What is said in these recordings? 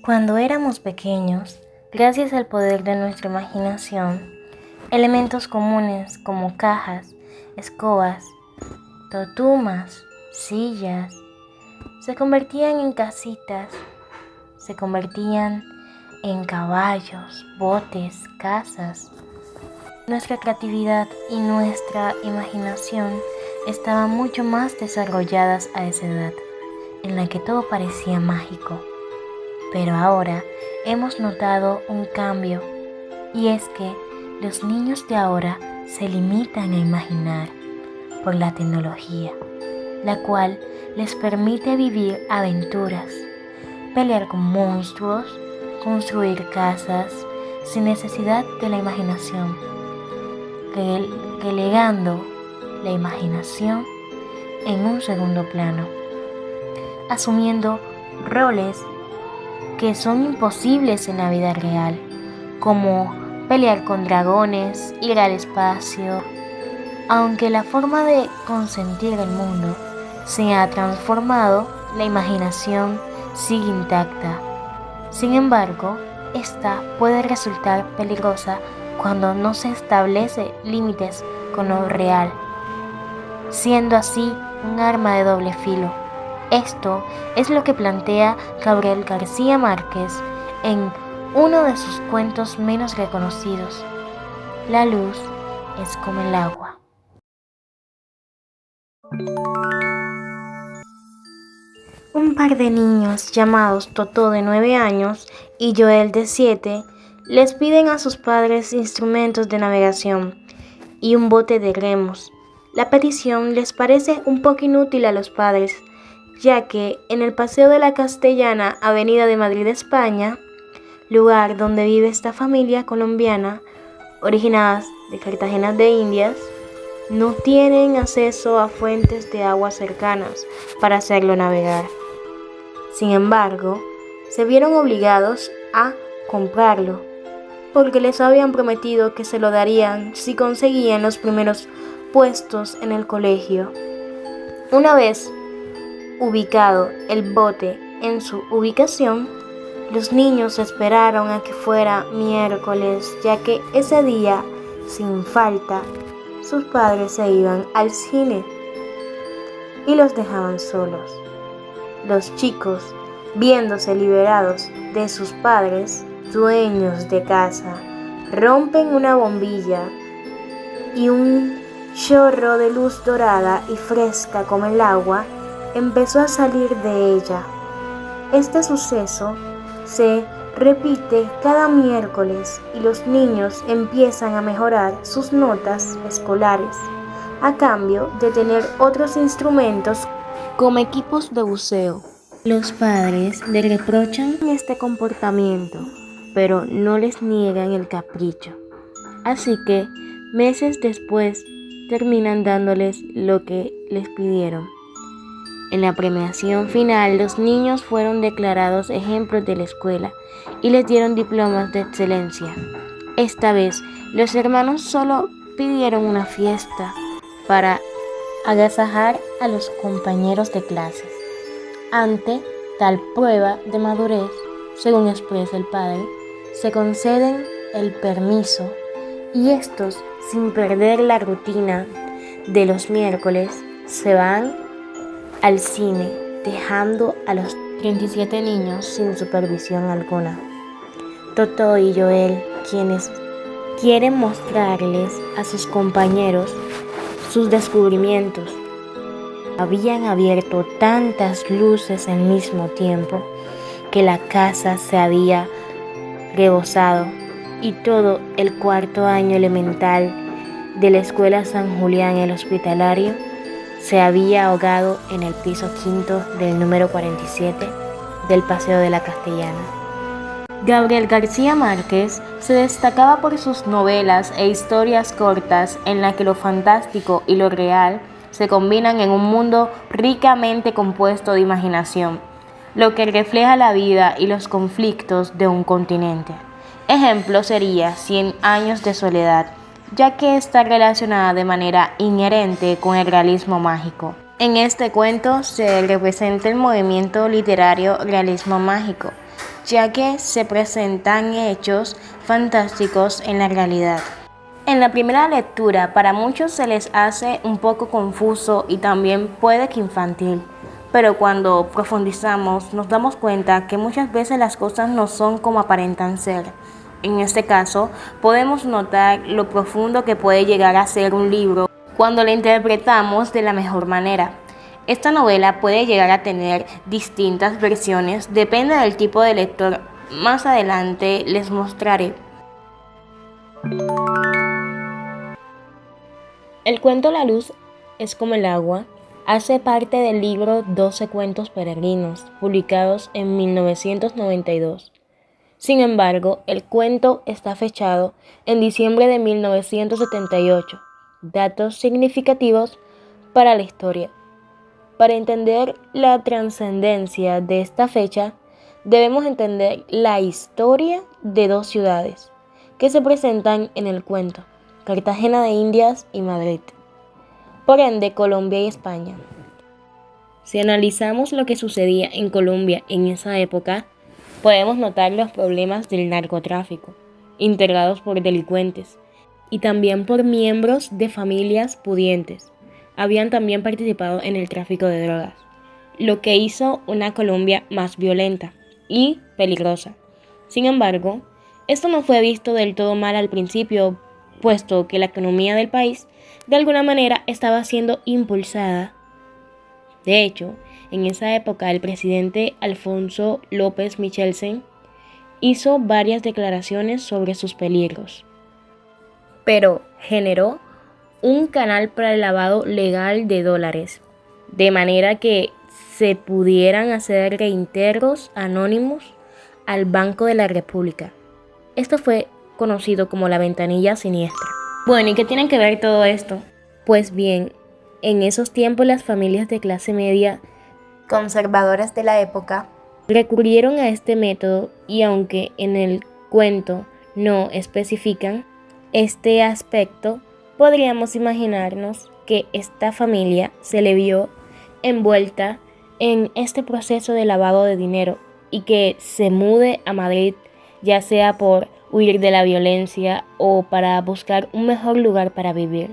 Cuando éramos pequeños, gracias al poder de nuestra imaginación, elementos comunes como cajas, escobas, totumas, sillas, se convertían en casitas, se convertían en caballos, botes, casas. Nuestra creatividad y nuestra imaginación estaban mucho más desarrolladas a esa edad, en la que todo parecía mágico. Pero ahora hemos notado un cambio, y es que los niños de ahora se limitan a imaginar por la tecnología, la cual les permite vivir aventuras, pelear con monstruos, construir casas sin necesidad de la imaginación, relegando la imaginación en un segundo plano, asumiendo roles que son imposibles en la vida real, como pelear con dragones, ir al espacio. Aunque la forma de consentir el mundo se ha transformado, la imaginación sigue intacta. Sin embargo, esta puede resultar peligrosa cuando no se establece límites con lo real, siendo así un arma de doble filo. Esto es lo que plantea Gabriel García Márquez en uno de sus cuentos menos reconocidos, La luz es como el agua. Un par de niños llamados Totó de 9 años y Joel de 7 les piden a sus padres instrumentos de navegación y un bote de remos. La petición les parece un poco inútil a los padres, ya que en el Paseo de la Castellana, Avenida de Madrid, España, lugar donde vive esta familia colombiana, originadas de Cartagena de Indias, no tienen acceso a fuentes de agua cercanas para hacerlo navegar. Sin embargo, se vieron obligados a comprarlo, porque les habían prometido que se lo darían si conseguían los primeros puestos en el colegio. Una vez ubicado el bote en su ubicación, los niños esperaron a que fuera miércoles, ya que ese día, sin falta, sus padres se iban al cine y los dejaban solos. Los chicos, viéndose liberados de sus padres, dueños de casa, rompen una bombilla y un chorro de luz dorada y fresca como el agua empezó a salir de ella. Este suceso se repite cada miércoles y los niños empiezan a mejorar sus notas escolares a cambio de tener otros instrumentos como equipos de buceo. Los padres le reprochan este comportamiento, pero no les niegan el capricho. Así que meses después terminan dándoles lo que les pidieron. En la premiación final, los niños fueron declarados ejemplos de la escuela y les dieron diplomas de excelencia. Esta vez, los hermanos solo pidieron una fiesta para agasajar a los compañeros de clases. Ante tal prueba de madurez, según expresa el padre, se conceden el permiso y estos, sin perder la rutina de los miércoles, se van al cine, dejando a los 37 niños sin supervisión alguna. Totó y Joel, quienes quieren mostrarles a sus compañeros sus descubrimientos, habían abierto tantas luces al mismo tiempo que la casa se había rebosado y todo el cuarto año elemental de la Escuela San Julián el Hospitalario se había ahogado en el piso quinto del número 47 del Paseo de la Castellana. Gabriel García Márquez se destacaba por sus novelas e historias cortas en las que lo fantástico y lo real se combinan en un mundo ricamente compuesto de imaginación, lo que refleja la vida y los conflictos de un continente. Ejemplo sería 100 años de soledad, ya que está relacionada de manera inherente con el realismo mágico. En este cuento se representa el movimiento literario realismo mágico, ya que se presentan hechos fantásticos en la realidad. En la primera lectura, para muchos se les hace un poco confuso y también puede que infantil, pero cuando profundizamos nos damos cuenta que muchas veces las cosas no son como aparentan ser. En este caso, podemos notar lo profundo que puede llegar a ser un libro cuando lo interpretamos de la mejor manera. Esta novela puede llegar a tener distintas versiones, depende del tipo de lector. Más adelante les mostraré. El cuento La luz es como el agua hace parte del libro 12 cuentos peregrinos, publicados en 1992. Sin embargo, el cuento está fechado en diciembre de 1978, datos significativos para la historia. Para entender la trascendencia de esta fecha, debemos entender la historia de dos ciudades que se presentan en el cuento: Cartagena de Indias y Madrid. Por ende, Colombia y España. Si analizamos lo que sucedía en Colombia en esa época, podemos notar los problemas del narcotráfico, integrados por delincuentes y también por miembros de familias pudientes. Habían también participado en el tráfico de drogas, lo que hizo una Colombia más violenta y peligrosa. Sin embargo, esto no fue visto del todo mal al principio, puesto que la economía del país de alguna manera estaba siendo impulsada. De hecho, en esa época el presidente Alfonso López Michelsen hizo varias declaraciones sobre sus peligros, pero generó un canal para el lavado legal de dólares, de manera que se pudieran hacer reintegros anónimos al Banco de la República. Esto fue conocido como la ventanilla siniestra. Bueno, ¿y qué tiene que ver todo esto? Pues bien, en esos tiempos las familias de clase media conservadoras de la época recurrieron a este método, y aunque en el cuento no especifican este aspecto, podríamos imaginarnos que esta familia se le vio envuelta en este proceso de lavado de dinero y que se mude a Madrid, ya sea por huir de la violencia o para buscar un mejor lugar para vivir.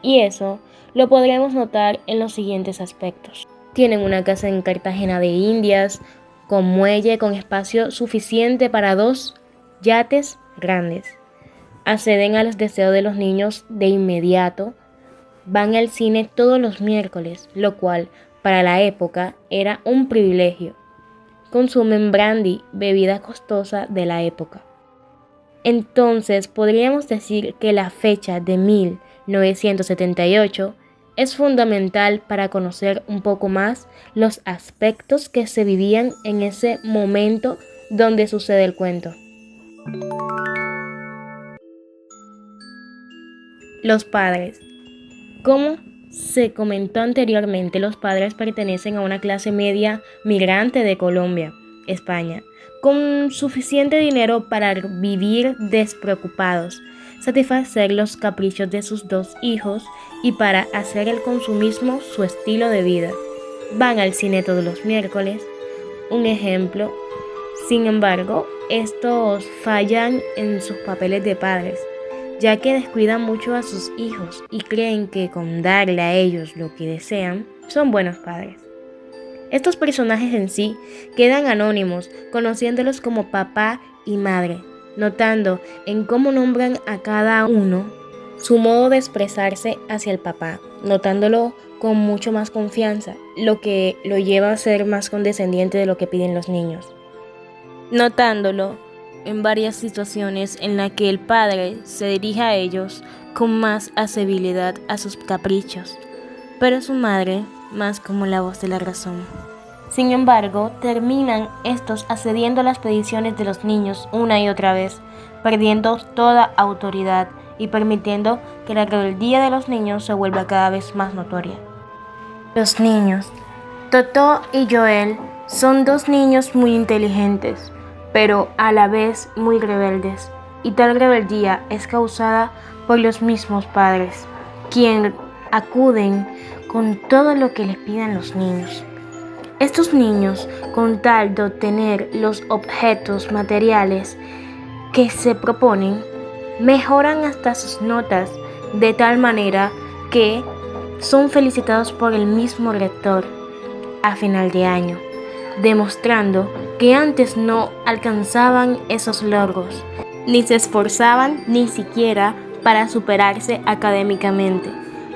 Y eso lo podremos notar en los siguientes aspectos. Tienen una casa en Cartagena de Indias, con muelle, con espacio suficiente para 2 yates grandes. Acceden a los deseos de los niños de inmediato. Van al cine todos los miércoles, lo cual para la época era un privilegio. Consumen brandy, bebida costosa de la época. Entonces podríamos decir que la fecha de 1978 es fundamental para conocer un poco más los aspectos que se vivían en ese momento donde sucede el cuento. Los padres. Como se comentó anteriormente, los padres pertenecen a una clase media migrante de Colombia, España, con suficiente dinero para vivir despreocupados, satisfacer los caprichos de sus 2 hijos y para hacer el consumismo su estilo de vida. Van al cine todos los miércoles, un ejemplo. Sin embargo, estos fallan en sus papeles de padres, ya que descuidan mucho a sus hijos y creen que con darle a ellos lo que desean, son buenos padres. Estos personajes en sí quedan anónimos, conociéndolos como papá y madre, notando en cómo nombran a cada uno su modo de expresarse hacia el papá, notándolo con mucho más confianza, lo que lo lleva a ser más condescendiente de lo que piden los niños. Notándolo en varias situaciones en las que el padre se dirige a ellos con más accesibilidad a sus caprichos, pero su madre más como la voz de la razón. Sin embargo, terminan estos accediendo a las peticiones de los niños una y otra vez, perdiendo toda autoridad y permitiendo que la rebeldía de los niños se vuelva cada vez más notoria. Los niños. Totó y Joel son 2 niños muy inteligentes, pero a la vez muy rebeldes, y tal rebeldía es causada por los mismos padres, quienes acuden con todo lo que les pidan los niños. Estos niños, con tal de obtener los objetos materiales que se proponen, mejoran hasta sus notas de tal manera que son felicitados por el mismo rector a final de año, demostrando que antes no alcanzaban esos logros, ni se esforzaban ni siquiera para superarse académicamente.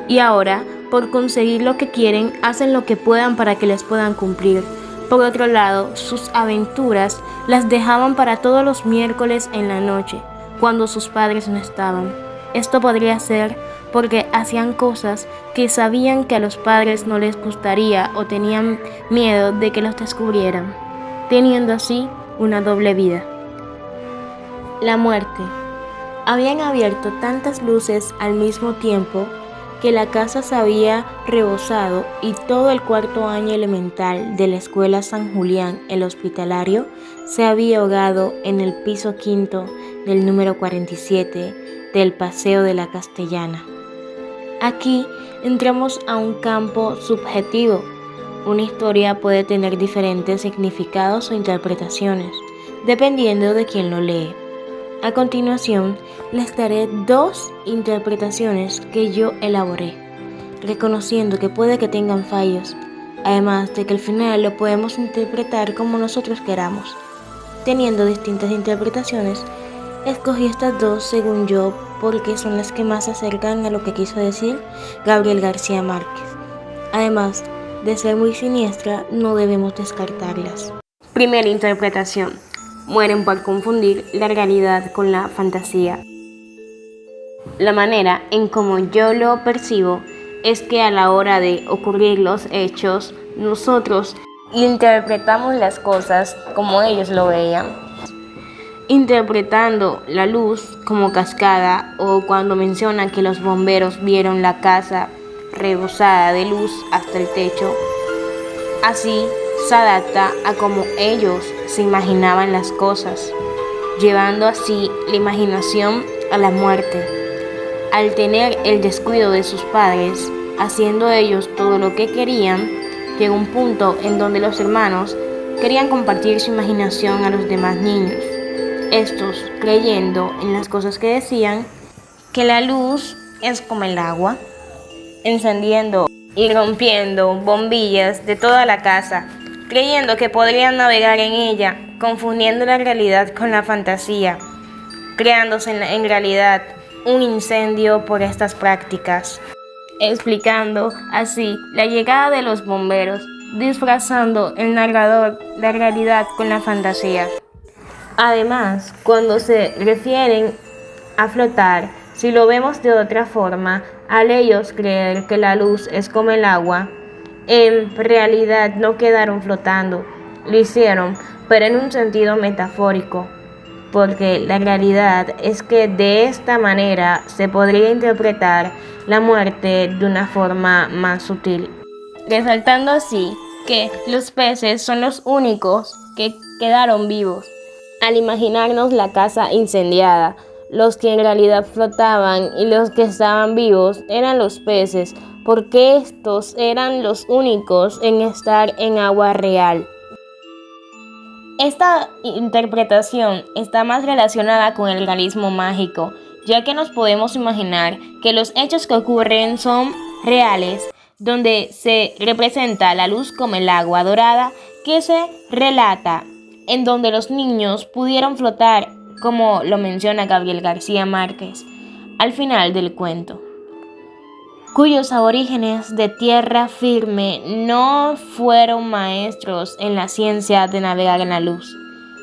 Y ahora, por conseguir lo que quieren, hacen lo que puedan para que les puedan cumplir. Por otro lado, sus aventuras las dejaban para todos los miércoles en la noche, cuando sus padres no estaban. Esto podría ser porque hacían cosas que sabían que a los padres no les gustaría o tenían miedo de que los descubrieran, teniendo así una doble vida. La muerte. Habían abierto tantas luces al mismo tiempo que la casa se había rebosado y todo el cuarto año elemental de la escuela San Julián, el Hospitalario, se había ahogado en el piso quinto del número 47 del Paseo de la Castellana. Aquí entramos a un campo subjetivo. Una historia puede tener diferentes significados o interpretaciones, dependiendo de quién lo lee. A continuación, les daré 2 interpretaciones que yo elaboré, reconociendo que puede que tengan fallos, además de que al final lo podemos interpretar como nosotros queramos. Teniendo distintas interpretaciones, escogí estas 2 según yo porque son las que más se acercan a lo que quiso decir Gabriel García Márquez. Además de ser muy siniestra, no debemos descartarlas. Primera interpretación. Mueren por confundir la realidad con la fantasía. La manera en como yo lo percibo es que a la hora de ocurrir los hechos, nosotros interpretamos las cosas como ellos lo veían, interpretando la luz como cascada, o cuando mencionan que los bomberos vieron la casa rebosada de luz hasta el techo. Así se adapta a cómo ellos se imaginaban las cosas, llevando así la imaginación a la muerte. Al tener el descuido de sus padres, haciendo ellos todo lo que querían, llegó un punto en donde los hermanos querían compartir su imaginación a los demás niños. Estos, creyendo en las cosas que decían, que la luz es como el agua, encendiendo y rompiendo bombillas de toda la casa, creyendo que podrían navegar en ella, confundiendo la realidad con la fantasía, creándose en realidad un incendio por estas prácticas, explicando así la llegada de los bomberos, disfrazando el narrador la realidad con la fantasía. Además, cuando se refieren a flotar, si lo vemos de otra forma, al ellos creer que la luz es como el agua, en realidad no quedaron flotando, lo hicieron, pero en un sentido metafórico, porque la realidad es que de esta manera se podría interpretar la muerte de una forma más sutil, resaltando así que los peces son los únicos que quedaron vivos. Al imaginarnos la casa incendiada, los que en realidad flotaban y los que estaban vivos eran los peces, porque estos eran los únicos en estar en agua real. Esta interpretación está más relacionada con el realismo mágico, ya que nos podemos imaginar que los hechos que ocurren son reales, donde se representa la luz como el agua dorada que se relata, en donde los niños pudieron flotar, como lo menciona Gabriel García Márquez al final del cuento, cuyos aborígenes de tierra firme no fueron maestros en la ciencia de navegar en la luz,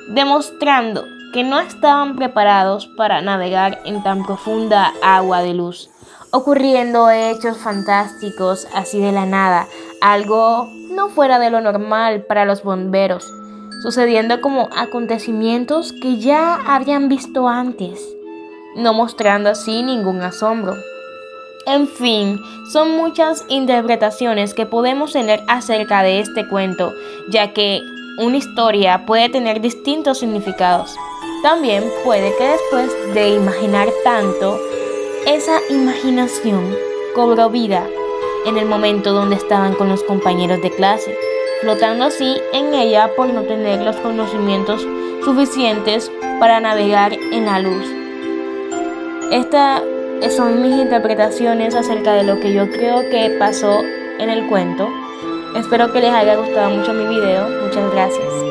demostrando que no estaban preparados para navegar en tan profunda agua de luz, ocurriendo hechos fantásticos así de la nada, algo no fuera de lo normal para los bomberos, sucediendo como acontecimientos que ya habían visto antes, no mostrando así ningún asombro. En fin, son muchas interpretaciones que podemos tener acerca de este cuento, ya que una historia puede tener distintos significados. También puede que después de imaginar tanto, esa imaginación cobró vida en el momento donde estaban con los compañeros de clase, flotando así en ella por no tener los conocimientos suficientes para navegar en la luz. Estas son mis interpretaciones acerca de lo que yo creo que pasó en el cuento. Espero que les haya gustado mucho mi video. Muchas gracias.